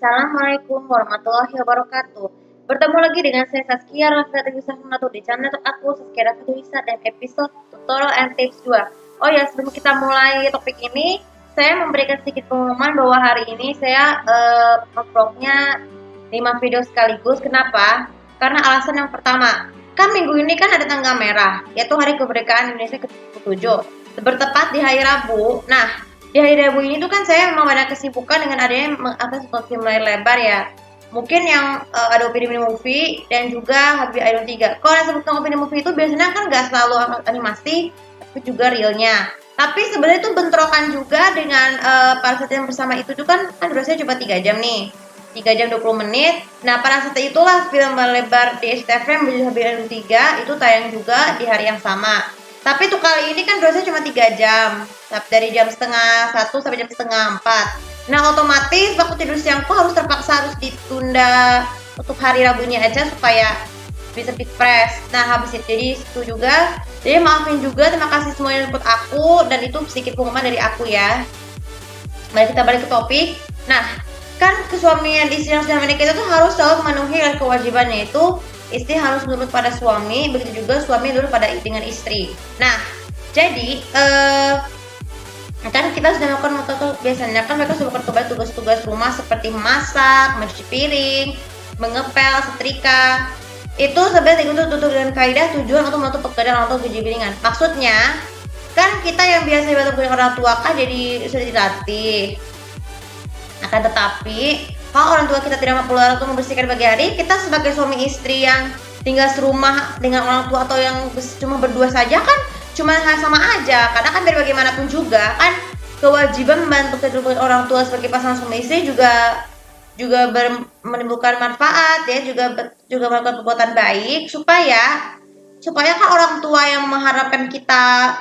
Assalamualaikum warahmatullahi wabarakatuh. Bertemu lagi dengan saya Saskia Raffi Wisahunatu di channel aku Saskia Raffi Wisa dan episode tutorial and tips 2. Oh ya, sebelum kita mulai topik ini, saya memberikan sedikit pengumuman bahwa hari ini saya uploadnya 5 video sekaligus. Kenapa? Karena alasan yang pertama, kan minggu ini kan ada tanggal merah, yaitu Hari Kemerdekaan Indonesia ke-77. Bertepat di hari Rabu. Nah, di hari Rabu ini tuh kan saya memang banyak kesibukan dengan adanya mengakses film layar lebar ya. Mungkin yang ada Opini Movie dan juga Happy Idol 3. Kalau yang sebutkan Opini Movie itu biasanya kan nggak selalu animasi, tapi juga realnya. Tapi sebenarnya itu bentrokan juga dengan pada saat yang bersama itu tuh kan durasinya cuma 3 jam nih. 3 jam 20 menit. Nah, pada saat itulah film lebar di SCTV yang Happy Idol 3 itu tayang juga di hari yang sama. Tapi tuh kali ini kan durasinya cuma 3 jam. Dari jam setengah 1 sampai jam setengah 4. Nah, otomatis waktu tidur siangku harus ditunda untuk hari Rabunya aja supaya bisa fit fresh. Nah, habis itu jadi itu juga. Jadi maafin juga, terima kasih semuanya yang ikut aku dan itu sedikit pengumuman dari aku ya. Mari kita balik ke topik. Nah, kan kesuamian istri yang sudah menikah itu tuh harus selalu memenuhi kewajibannya, itu istri harus nurut pada suami, begitu juga suami nurut pada dengan istri. Nah, jadi kan kita sudah melakukan biasanya kan mereka sudah melakukan tugas-tugas rumah seperti masak, mencuci piring, mengepel, setrika. Itu sebenarnya ditutup dengan kaidah tujuan untuk menutup pekerjaan orang tua gaji bimbingan. Maksudnya kan kita yang biasa bantu pekerjaan orang tua kan jadi sudah dilatih. Akan tetapi kalau orang tua kita tidak mampu untuk membersihkan pagi hari, kita sebagai suami istri yang tinggal serumah dengan orang tua atau yang cuma berdua saja kan cuma sama aja, karena kan biar bagaimanapun juga kan kewajiban membantu kehidupan orang tua sebagai pasangan suami istri juga menimbulkan manfaat ya, juga melakukan perbuatan baik supaya kan orang tua yang mengharapkan kita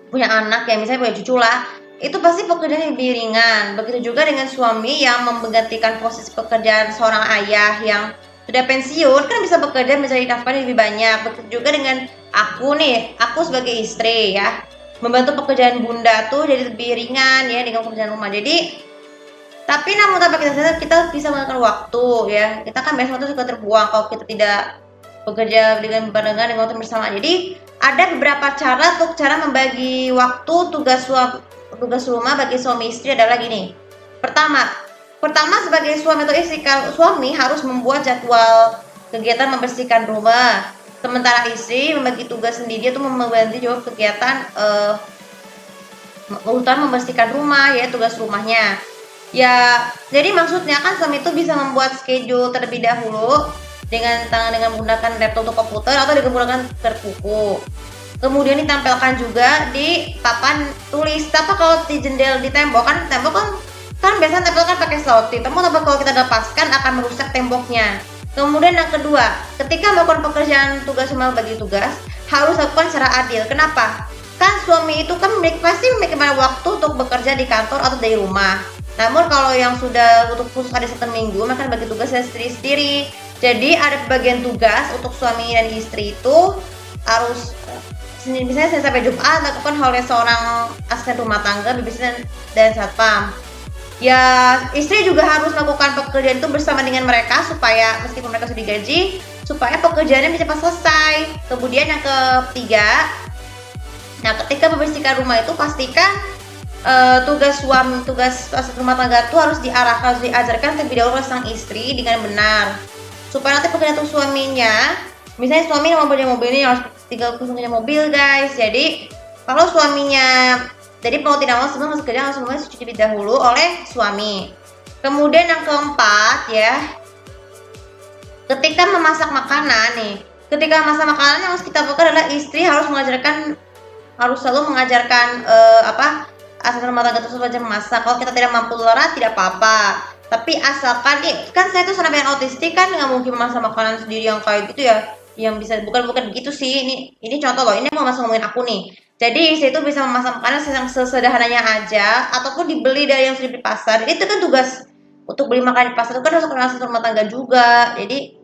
punya anak ya, misalnya punya cucu lah, itu pasti pekerjaan yang lebih ringan. Begitu juga dengan suami yang menggantikan posisi pekerjaan seorang ayah yang sudah pensiun kan bisa bekerja mencari nafkah lebih banyak. Begitu juga dengan aku sebagai istri ya, membantu pekerjaan bunda tuh jadi lebih ringan ya dengan pekerjaan rumah. Jadi tapi namun tanpa kita sadar kita bisa menggunakan waktu ya. Kita kan biasanya waktu suka terbuang kalau kita tidak bekerja dengan barengan dengan waktu bersama. Jadi ada beberapa cara untuk membagi waktu tugas rumah bagi suami istri adalah gini. Pertama sebagai suami atau istri, kalau suami harus membuat jadwal kegiatan membersihkan rumah, sementara istri membagi tugas sendiri untuk membantu jawab kegiatan utama membersihkan rumah ya, tugas rumahnya. Ya, jadi maksudnya kan suami itu bisa membuat schedule terlebih dahulu dengan menggunakan laptop atau komputer atau dengan menggunakan buku. Kemudian ditampilkan juga di papan tulis. Tapi kalau di jendela di tembok kan biasanya tempel kan pakai selotip. Tapi kalau kita lepaskan akan merusak temboknya. Kemudian yang kedua, ketika melakukan pekerjaan tugas rumah bagi tugas harus lakukan secara adil. Kenapa? Kan suami itu kan pasti memiliki banyak waktu untuk bekerja di kantor atau dari rumah. Namun kalau yang sudah untuk khusus hari Sabtu Minggu, maka bagi tugas sendiri-sendiri. Jadi ada bagian tugas untuk suami dan istri itu harus misalnya Senin sampai Jumat lakukan hal seorang asisten rumah tangga, babysitter dan satpam. Ya, istri juga harus melakukan pekerjaan itu bersama dengan mereka supaya meskipun mereka sudah digaji, supaya pekerjaannya bisa cepat selesai. Kemudian yang ketiga, nah ketika membersihkan rumah itu pastikan tugas asisten rumah tangga itu harus diajarkan terlebih dahulu oleh sang istri dengan benar, supaya nanti pekerjaan suaminya, misalnya suami mau punya mobil ini harus tinggal punya mobil guys. Jadi kalau suaminya, jadi mau tidak mau sebelum masuk kerja harus semuanya dicuci dahulu oleh suami. Kemudian yang keempat ya, ketika memasak makanan nih, ketika memasak makanan yang harus kita lakukan adalah istri harus selalu mengajarkan asisten rumah tangga tersebut belajar memasak. Kalau kita tidak mampu tidak apa-apa. Tapi asalkan kan saya tuh sampai yang autistik kan nggak mungkin memasak makanan sendiri yang kayak gitu ya. Yang bisa bukan begitu sih. Ini contoh loh. Ini mau ngomongin aku nih. Jadi istri itu bisa memasak makanan yang sesederhananya aja ataupun dibeli dari yang sudah di pasar. Jadi itu kan tugas untuk beli makanan di pasar itu kan harus asisten rumah tangga juga. Jadi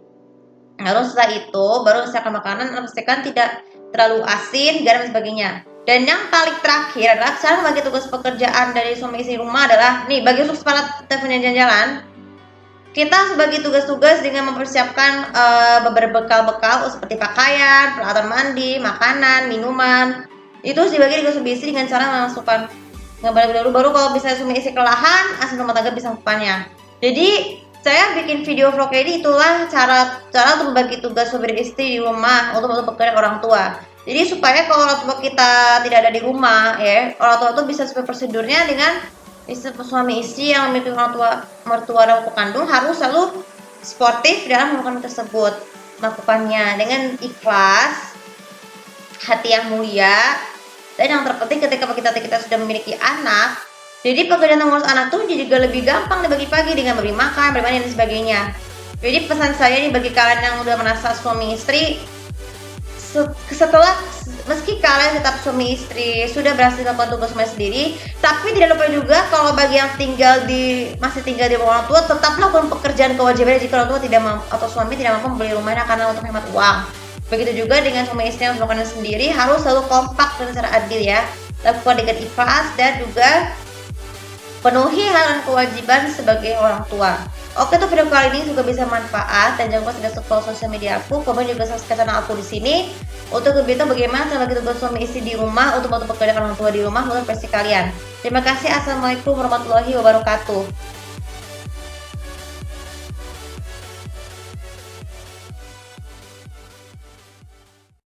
harus setelah itu baru siapkan makanan, pastikan tidak terlalu asin, garam dan sebagainya. Dan yang paling terakhir adalah cara membagi tugas pekerjaan dari suami istri rumah adalah nih, bagi untuk para teleponnya jalan-jalan. kita sebagai tugas-tugas dengan mempersiapkan beberapa bekal-bekal seperti pakaian, peralatan mandi, makanan, minuman. Itu harus dibagi dengan suami istri dengan cara memasukkan ngebalik dulu, baru kalau misalnya suami istri kelelahan, asisten rumah tangga bisa melakukannya. Jadi saya bikin video vlog ini itulah cara untuk membagi tugas suami istri di rumah untuk pekerjaan orang tua. Jadi supaya kalau orang tua kita tidak ada di rumah ya, orang tua itu bisa sesuai prosedurnya dengan suami istri yang memiliki orang tua mertua dan kandung harus selalu sportif dalam melakukan tersebut, melakukannya dengan ikhlas, hati yang mulia, dan yang terpenting ketika kita sudah memiliki anak, jadi pekerjaan mengurus anak tuh juga lebih gampang dibagi pagi dengan beri makan, beri mandi dan sebagainya. Jadi pesan saya nih bagi kalian yang udah merasa suami istri, setelah meski kalian tetap suami istri sudah berhasil melakukan tugas rumah sendiri, tapi tidak lupa juga kalau bagi yang masih tinggal di rumah orang tua, tetap lakukan pekerjaan kewajiban jika orang tua tidak mampu atau suami tidak mampu membeli rumahnya karena untuk hemat uang. Begitu juga dengan suami istri yang melakukan sendiri, harus selalu kompak dan secara adil ya, lakukan dengan ikhlas dan juga penuhi hak dan kewajiban sebagai orang tua. Oke, tuh video kali ini juga bisa manfaat, dan jangan lupa sudah follow sosial media aku, komen juga subscribe channel aku di sini untuk lebih tahu bagaimana cara bagi tugas suami istri di rumah untuk membantu pekerjaan orang tua di rumah menurut versi kalian. Terima kasih. Assalamualaikum warahmatullahi wabarakatuh.